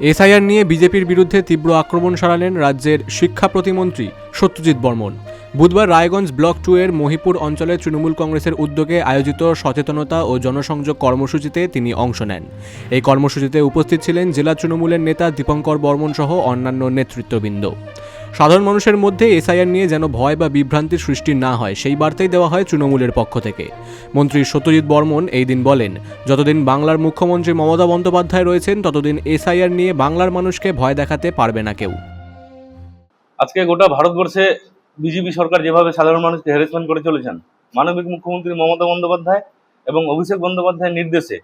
SIR নিয়ে বিজেপির বিরুদ্ধে তীব্র আক্রমণ সারালেন রাজ্যের শিক্ষা প্রতিমন্ত্রী সত্যজিৎ বর্মন। বুধবার রায়গঞ্জ ব্লক 2 এর মহিপুর অঞ্চলে তৃণমূল কংগ্রেসের উদ্যোগে আয়োজিত সচেতনতা ও জনসংযোগ কর্মসূচিতে তিনি অংশ নেন। এই কর্মসূচিতে উপস্থিত ছিলেন জেলা তৃণমূলের নেতা দীপঙ্কর বর্মন সহ অন্যান্য নেতৃত্ববৃন্দ। সাধারণ মানুষের মধ্যে এসআইআর নিয়ে যেন ভয় বা বিভ্রান্তির সৃষ্টি না হয় সেই বার্তাই দেওয়া হয় তৃণমূলের পক্ষ থেকে। মন্ত্রী সত্যজিৎ বর্মন এই দিন বলেন, যতদিন বাংলার মুখ্যমন্ত্রী মমতা বন্দ্যোপাধ্যায় রয়েছেন ততদিন এসআইআর নিয়ে বাংলার মানুষকে ভয় দেখাতে পারবে না কেউ। আজকে গোটা ভারতবর্ষে বিজেপি সরকার যেভাবে সাধারণ মানুষকে হ্যারাসমেন্ট করে চলেছেন, মানবিক মুখ্যমন্ত্রী মমতা বন্দ্যোপাধ্যায় এবং অভিষেক বন্দ্যোপাধ্যায়ের নির্দেশে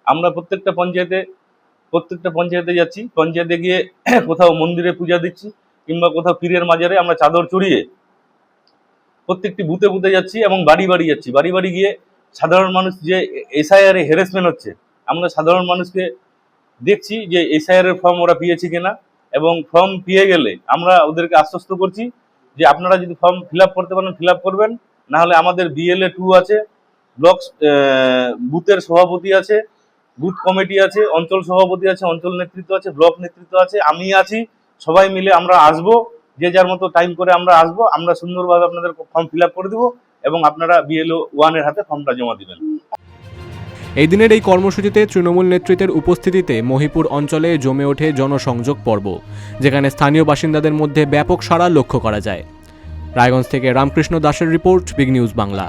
আমরা প্রত্যেকটা পঞ্চায়েতে যাচ্ছি। পঞ্চায়েতে গিয়ে কোথাও মন্দিরে পূজা দিচ্ছি কিংবা কোথাও পীরের মাজারে আমরা চাদর চড়িয়ে প্রত্যেকটি বুথে বুথে যাচ্ছি এবং বাড়ি বাড়ি যাচ্ছি। বাড়ি বাড়ি গিয়ে সাধারণ মানুষ যে এসআইআর এ হ্যারাসমেন্ট হচ্ছে, আমরা সাধারণ মানুষকে দেখছি যে এসআইআর এর ফর্ম ওরা পেয়েছে কিনা, এবং ফর্ম পেয়ে গেলে আমরা ওদেরকে আশ্বস্ত করছি যে আপনারা যদি ফর্ম ফিল আপ করতে পারেন ফিল আপ করবেন, না হলে আমাদের BLA 2 আছে, ব্লক বুথের সভাপতি আছে, বুথ কমিটি আছে, অঞ্চল সভাপতি আছে, অঞ্চল নেতৃত্ব আছে, ব্লক নেতৃত্ব আছে, আমি আছি, সবাই মিলে আমরা আসবো, যে যার মতো টাইম করে আমরা আসবো, আমরা সুন্দরভাবে আপনাদের ফর্ম ফিল আপ করে দেবো এবং আপনারা BLO 1 এর হাতে ফর্মটা জমা দিবেন। এই দিনের এই কর্মসূচিতে তৃণমূল নেতৃত্বের উপস্থিতিতে মহিপুর অঞ্চলে জমে ওঠে জনসংযোগ পর্ব, যেখানে স্থানীয় বাসিন্দাদের মধ্যে ব্যাপক সাড়া লক্ষ্য করা যায়। রায়গঞ্জ থেকে রামকৃষ্ণ দাসের রিপোর্ট, বিগ নিউজ বাংলা।